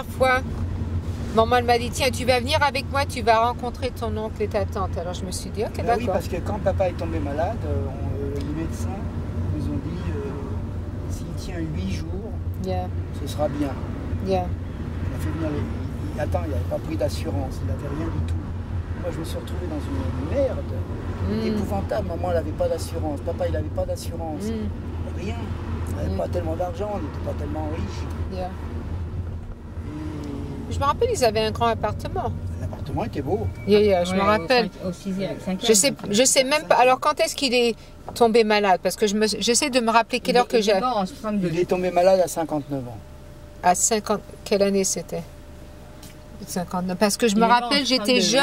première fois, maman elle m'a dit, tiens, tu vas venir avec moi, tu vas rencontrer ton oncle et ta tante. Alors je me suis dit, ok, Ben d'accord. oui, parce que quand papa est tombé malade, les médecins nous ont dit, s'il tient 8 jours, Yeah, ce sera bien. yeah. Il a fait venir Attends, il n'avait pas pris d'assurance, il n'avait rien du tout. Moi, je me suis retrouvé dans une merde épouvantable. Maman, elle n'avait pas d'assurance. Papa, il n'avait pas d'assurance. Rien. Il n'avait pas tellement d'argent, on n'était pas tellement riche. Yeah. Je me rappelle, ils avaient un grand appartement. L'appartement était beau. Je me rappelle. Au 6e, 5e. Je sais même pas. Alors, quand est-ce qu'il est tombé malade? Parce que j'essaie de me rappeler quelle heure que j'ai. Il est tombé malade à 59 ans. À 50. Quelle année c'était? 59. Parce que je me rappelle, j'étais jeune.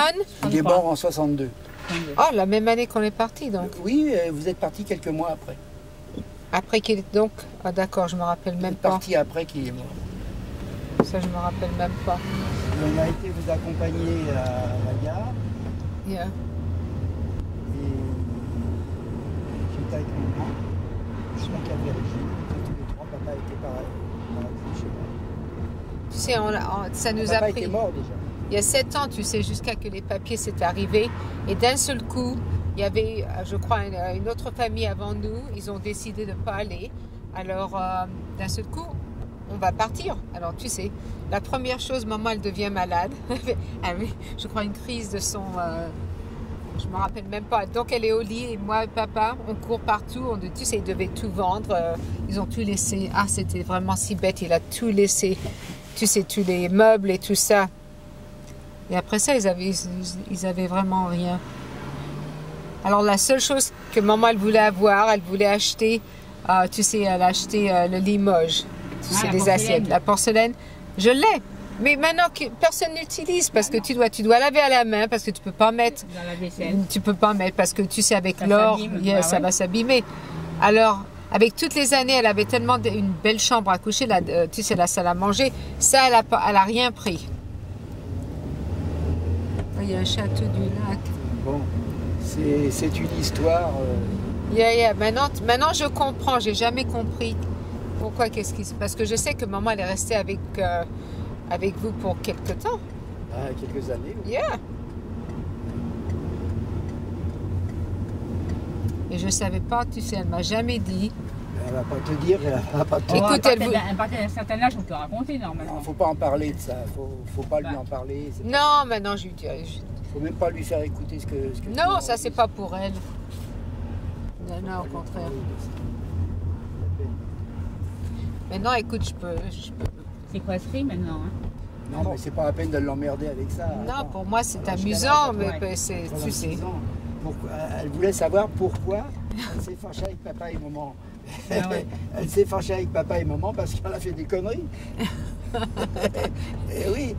Il est mort en 62. Oh, la même année qu'on est parti, donc. Oui, vous êtes parti quelques mois après. Après qu'il est donc. Ah, d'accord, je me rappelle même pas. Parti après qu'il est mort. Ça, je me rappelle même pas. On a été vous accompagner à la gare. Yeah. Et j'étais avec maman. Je suis qu'à vérifier. Tous les trois, papa était pareil chez moi. Tu sais, ça nous Papa a pris. était mort déjà. Il y a 7 ans, tu sais, jusqu'à que les papiers s'étaient arrivés. Et d'un seul coup, il y avait, je crois, une autre famille avant nous. Ils ont décidé de ne pas aller. Alors, d'un seul coup, on va partir. Alors, tu sais, la première chose, maman, elle devient malade. Elle avait, je crois, une crise de son... je me rappelle même pas. Donc, elle est au lit et moi et papa, on court partout. Tu sais, ils devaient tout vendre. Ils ont tout laissé. Ah, c'était vraiment si bête. Il a tout laissé. Tu sais, tous les meubles et tout ça. Et après ça, ils avaient vraiment rien. Alors, la seule chose que maman, elle voulait avoir, elle voulait acheter, tu sais, elle a acheté le Limoges. Tu sais, des assiettes. La porcelaine, je l'ai. Mais maintenant, personne n'utilise parce que tu dois laver à la main parce que tu peux pas mettre... Dans la vaisselle. Tu peux pas mettre parce que tu sais, avec l'or, ça va s'abîmer. Alors, avec toutes les années, elle avait tellement une belle chambre à coucher, tu sais, la salle à manger. Ça, elle a rien pris. Il y a un château du lac. Bon, c'est une histoire. Maintenant, je comprends. J'ai jamais compris pourquoi, qu'est-ce qui se passe. Parce que je sais que maman, elle est restée avec vous pour quelques temps. Ah, quelques années. Oui. Yeah. Et je savais pas, tu sais, elle m'a jamais dit. Elle va pas te dire, elle va pas te dire. Écoute, à partir d'un certain âge, on te raconter normalement. Non, faut pas en parler de ça. Faut pas lui en parler. Non, maintenant, je lui dirais. Faut même pas lui faire écouter ce que non, ça c'est pas pour elle. Non, au contraire. Maintenant, écoute, je peux... C'est quoi ce prix maintenant hein? Non, mais c'est pas la peine de l'emmerder avec ça. Non, Attends. pour moi c'est amusant, mais c'est, tu sais. Elle voulait savoir pourquoi elle s'est fâchée avec papa et maman. Ah ouais. Elle s'est fâchée avec papa et maman parce qu'elle a fait des conneries. Et oui.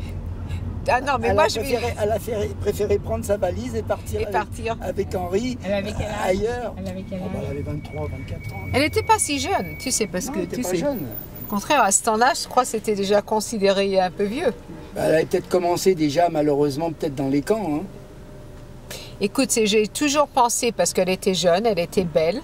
Ah non, mais elle moi a préféré prendre sa valise et partir, avec Henri ailleurs. Elle avait quel âge? Elle avait 23, 24 ans. Elle n'était pas si jeune, tu sais, parce Non, que elle était tu pas sais. jeune. Au contraire, à ce temps-là, je crois que c'était déjà considéré un peu vieux. Elle avait peut-être commencé déjà, malheureusement, peut-être dans les camps. Hein. Écoute, j'ai toujours pensé, parce qu'elle était jeune, elle était belle,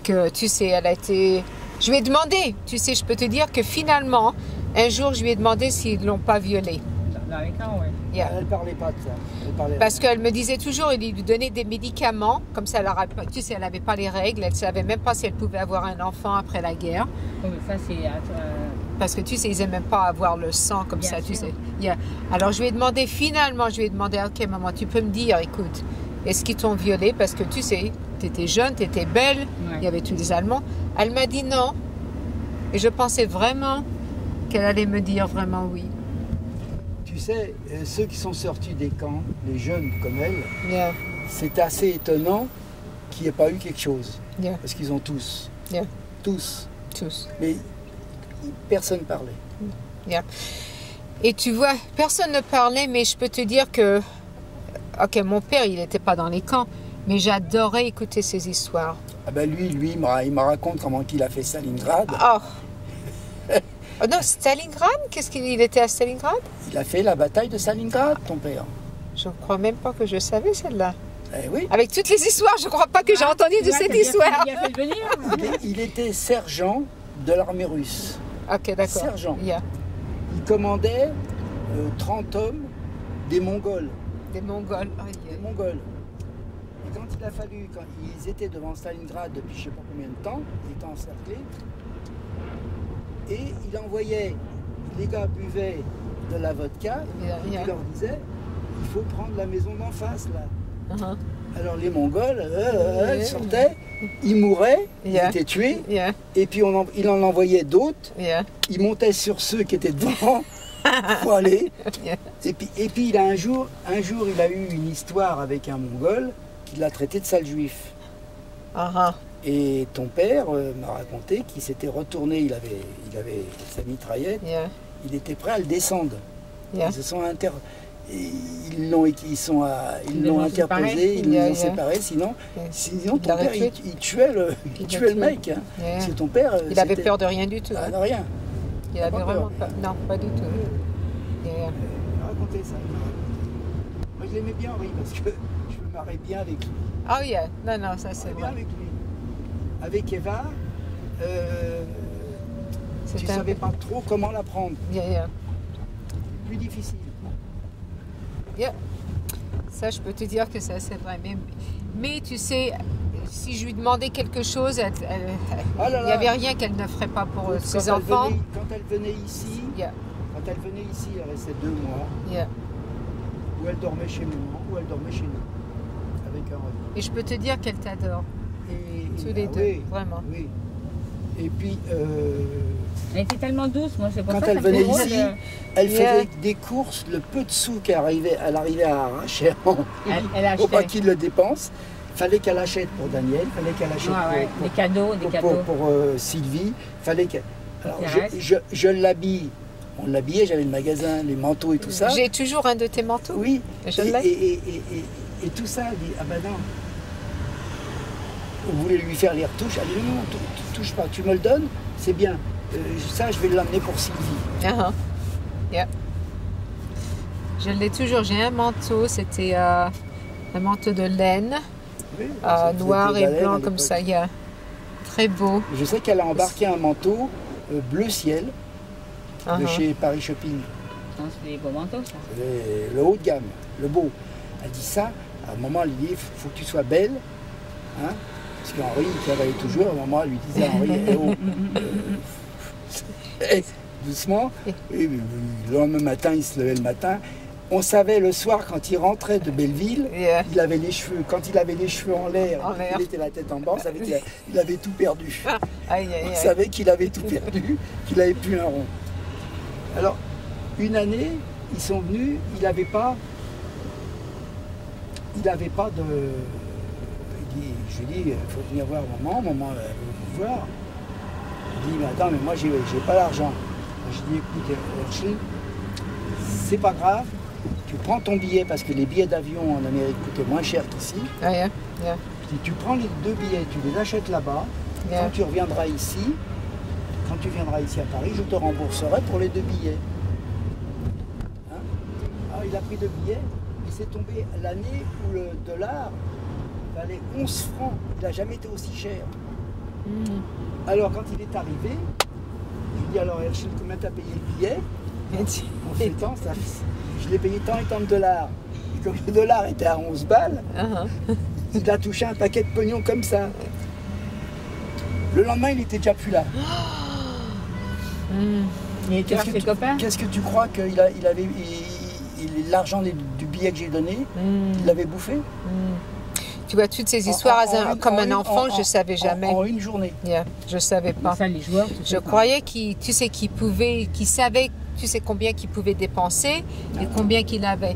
que tu sais, elle a été... Je lui ai demandé, tu sais, je peux te dire que finalement, un jour, je lui ai demandé s'ils ne l'ont pas violée. Dans les camps, oui. Yeah. Elle ne parlait pas de ça. Parce qu'elle me disait toujours, il lui donnait des médicaments, comme ça, tu sais, elle n'avait pas les règles, elle ne savait même pas si elle pouvait avoir un enfant après la guerre. Oui, mais ça, c'est... Parce que tu sais, ils n'aiment même pas avoir le sang comme ça, tu sais. Yeah. Alors je lui ai demandé, finalement, ok maman, tu peux me dire, écoute, est-ce qu'ils t'ont violée? Parce que tu sais, tu étais jeune, tu étais belle, il y avait tous les Allemands. Elle m'a dit non. Et je pensais vraiment qu'elle allait me dire vraiment oui. Tu sais, ceux qui sont sortis des camps, les jeunes comme elle, Yeah. c'est assez étonnant qu'il n'y ait pas eu quelque chose. Yeah. Parce qu'ils ont tous. Yeah. Tous. Tous. Mais personne ne parlait. Yeah. Et tu vois, personne ne parlait, mais je peux te dire que... Ok, mon père, il n'était pas dans les camps, mais j'adorais écouter ses histoires. Ah ben lui, il me raconte comment il a fait Stalingrad. Oh, oh non, Stalingrad? Qu'est-ce qu'il était à Stalingrad? Il a fait la bataille de Stalingrad, ton père. Je ne crois même pas que je savais celle-là. Eh oui. Avec toutes les histoires, je ne crois pas que j'ai entendu de cette histoire. Il était sergent de l'armée russe. Ok, d'accord. Sergent. Yeah. Il commandait 30 hommes des Mongols. Des Mongols. Oh, Des Mongols. Et quand il a fallu, quand ils étaient devant Stalingrad depuis je ne sais pas combien de temps, ils étaient encerclés, et il envoyait, les gars buvaient de la vodka, et il leur disait, il faut prendre la maison d'en face là. Alors les Mongols sortaient, ils mouraient, ils étaient tués, et puis il en envoyait d'autres, ils montaient sur ceux qui étaient devant, pour aller. Et puis il a un jour il a eu une histoire avec un Mongol qui l'a traité de sale juif. Et ton père m'a raconté qu'il s'était retourné, il avait sa mitraillette, il était prêt à le descendre. Ils se sont ils l'ont interposé, ils l'ont séparé, sinon ton père il tuait le mec. Hein. Parce que ton père. Il avait peur de rien du tout. Ah, de rien. Il avait vraiment peur. Non, pas du tout. Il m'a raconté ça. Moi je l'aimais bien Henri parce que je me marrais bien avec lui. Oh yeah, non, ça c'est vrai. Avec lui. Avec Eva, tu ne savais pas trop comment la prendre. Plus difficile. Ça, je peux te dire que ça c'est vrai. Mais tu sais, si je lui demandais quelque chose, il n'y avait rien qu'elle ne ferait pas pour ses enfants. Quand elle venait ici, elle restait 2 mois. Où elle dormait chez moi, ou elle dormait chez nous. Avec Henri. Et je peux te dire qu'elle t'adore. Tous les deux, oui, vraiment. Oui. Et puis, elle était tellement douce, moi c'est pour quand ça elle que ça me fait venait drôle ici, elle faisait des courses, le peu de sous qu'elle arrivait à arracher elle pour pas qu'il le dépense. Fallait qu'elle achète pour Daniel, fallait qu'elle achète des cadeaux, pour Sylvie. Fallait qu'elle. Alors je l'habille. On l'habillait, j'avais le magasin, les manteaux et tout ça. J'ai toujours un de tes manteaux. Oui. Je l'ai. Et tout ça, elle dit, ah ben non. On voulait lui faire les retouches. Elle dit, non, touche pas, tu me le donnes, c'est bien. Ça, je vais l'amener pour Sylvie. Je l'ai toujours, j'ai un manteau, c'était un manteau de laine, noir et blanc comme ça, très beau. Je sais qu'elle a embarqué un manteau bleu ciel de chez Paris Shopping. C'est des beaux manteaux ça. Le haut de gamme, le beau. Elle dit ça, à un moment elle lui dit, il faut que tu sois belle. Hein, parce qu'Henri, il travaillait toujours, à un moment elle lui disait, Henri, doucement. Et le lendemain matin, il se levait le matin. On savait le soir, quand il rentrait de Belleville, il avait les cheveux, quand il avait les cheveux en l'air, il était la tête en bas, on savait qu'il avait tout perdu. On savait qu'il avait tout perdu, qu'il n'avait plus un rond. Alors, une année, ils sont venus, il n'avait pas de... Je lui dis, il faut venir voir maman veut vous voir. Il dit, mais attends, mais moi, j'ai pas l'argent. Je dis, écoute, Herschel, c'est pas grave, tu prends ton billet, parce que les billets d'avion en Amérique coûtaient moins cher qu'ici. Je dis, tu prends les 2 billets, tu les achètes là-bas, quand tu reviendras ici, à Paris, je te rembourserai pour les 2 billets. Hein? Alors, il a pris 2 billets, il s'est tombé l'année où le dollar valait 11 francs. Il n'a jamais été aussi cher. Alors, quand il est arrivé, je lui dis, alors Herschel, combien tu as payé le billet? On fait tant, je l'ai payé tant et tant de dollars. Et comme le dollar était à 11 balles, il a touché un paquet de pognon comme ça. Le lendemain, il n'était déjà plus là. Qu'est-ce que tu crois qu'il avait l'argent du billet que j'ai donné, il l'avait bouffé? Tu vois, toutes ces histoires, comme un enfant, je ne savais jamais. En une journée. Je ne savais pas. Ça, les joueurs, je croyais qu'il savait, tu sais combien qu'il pouvait dépenser et combien qu'il avait.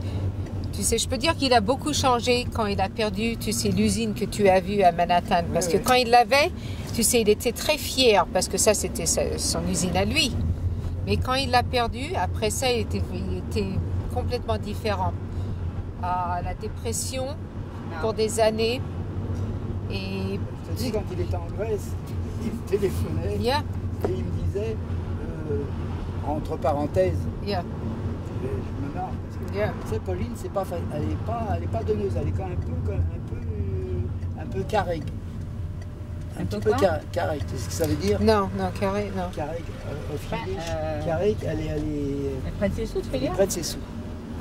Tu sais, je peux dire qu'il a beaucoup changé quand il a perdu, tu sais, l'usine que tu as vue à Manhattan. Parce que quand il l'avait, tu sais, il était très fier parce que ça, c'était son usine à lui. Mais quand il l'a perdu, après ça, il était complètement différent. La dépression pour des années. Et tu sais, quand il était en Grèce, il me téléphonait et il me disait, entre parenthèses, je me marre parce que tu sais, Pauline, elle est pas donneuse, elle est quand même un peu carrée. Un petit peu peu quoi carré, tu sais ce que ça veut dire? Non, non, carré, non. Carré, Bah, carré, elle Elle prête ses sous, tu fais est gaffe. près de ses sous.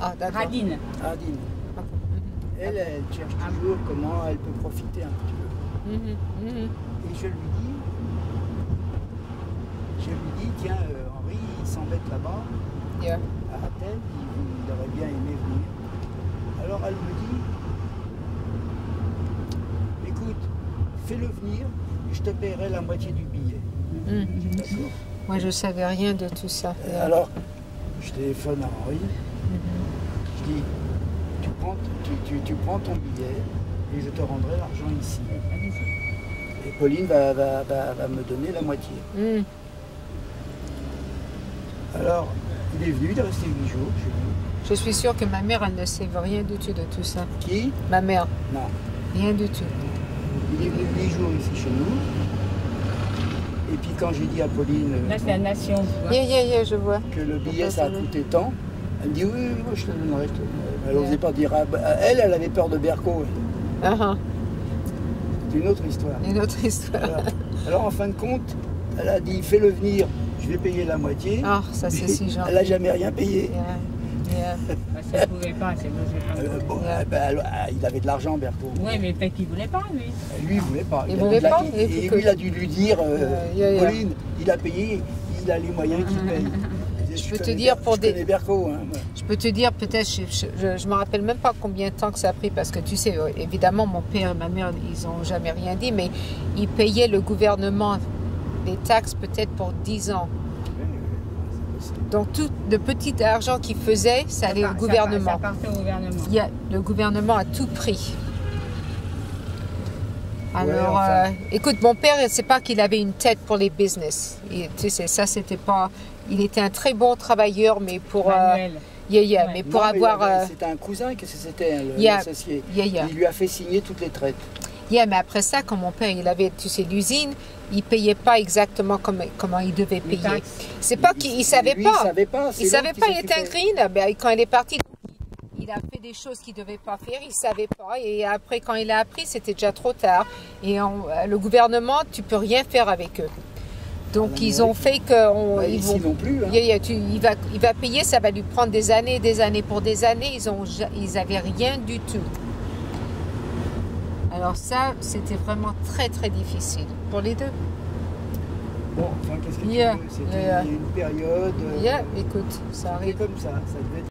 Ah, d'accord. Radine. Ardine. Mhm. Elle cherche toujours comment elle peut profiter un petit peu. Mhm, mhm. Et je lui dis, tiens, Henri, il s'embête là-bas, Yeah. à Athènes, il aurait bien aimé venir. Alors elle me dit, écoute, fais-le venir, et je te paierai la moitié du billet. Mhm. D'accord. Moi, je savais rien de tout ça. Yeah. Alors, je téléphone à Henri, Mhm. je dis, tu prends ton billet et je te rendrai l'argent ici. Et Pauline va me donner la moitié. Mhm. Alors, il est venu, il est resté 8 jours chez nous. Je suis sûre que ma mère, elle ne sait rien du tout de tout ça. Qui? Ma mère, Non. rien du tout. Il est venu 8 jours ici chez nous. Et puis quand j'ai dit à Pauline Là, c'est la nation, tu vois. Yeah, je vois. que le billet ça a coûté tant, elle me dit oui, je te donnerai. Elle Yeah. n'osait pas dire. Elle avait peur de Berco. Ah, ah. C'est une autre histoire. Une autre histoire. Alors en fin de compte, elle a dit fais-le venir, je vais payer la moitié. Ah, ça c'est si gentil. Elle n'a jamais rien payé. Yeah. Bah, ça ne pouvait pas, c'est pas. Bon, Yeah. il avait de l'argent, Berco. Oui, mais peut-être qu'il ne voulait pas, lui. Lui, il voulait pas. Il voulait pas, Et et lui, il a dû lui dire, Yeah. Pauline, il a payé, il a les moyens qu'il paye. Je peux te dire pour je des- connais Berco, hein, moi. Je peux te dire, peut-être, je me rappelle même pas combien de temps que ça a pris, parce que tu sais, évidemment, mon père et ma mère, ils n'ont jamais rien dit, mais ils payaient le gouvernement les taxes peut-être pour 10 ans. Donc tout le petit argent qu'ils faisaient, ça allait au Ça gouvernement. partait au gouvernement. Le gouvernement a tout pris. Alors, enfin. écoute, mon père, c'est pas qu'il avait une tête pour les business. Tu sais, ça, c'était pas. Il était un très bon travailleur, mais pour. Manuel. Yeah, Ouais. mais pour Non, mais avoir. c'était un cousin, qu'est-ce que c'était, Yeah. l'associé. Yeah. Il lui a fait signer toutes les traites. Yeah, mais après ça, quand mon père, il avait, tu sais, l'usine, il payait pas exactement comment il devait Les payer. taxes. C'est pas qu'il savait Lui, pas. Il savait pas. c'est Il savait l'autre pas, qui il était un s'occupait. green. Ben, quand il est parti, il a fait des choses qu'il ne devait pas faire, il savait pas. Et après, quand il a appris, c'était déjà trop tard. Et le gouvernement, tu peux rien faire avec eux. Donc, En ils ont fait que... Bah, ils ici vont, non plus. Hein. il va payer, ça va lui prendre des années pour des années. Ils avaient rien du tout. Alors ça, c'était vraiment très, très difficile pour les deux. Bon, enfin, qu'est-ce que Yeah. tu veux? C'était Yeah. une période. Yeah, écoute, ça C'était arrive. comme ça. Ça devait être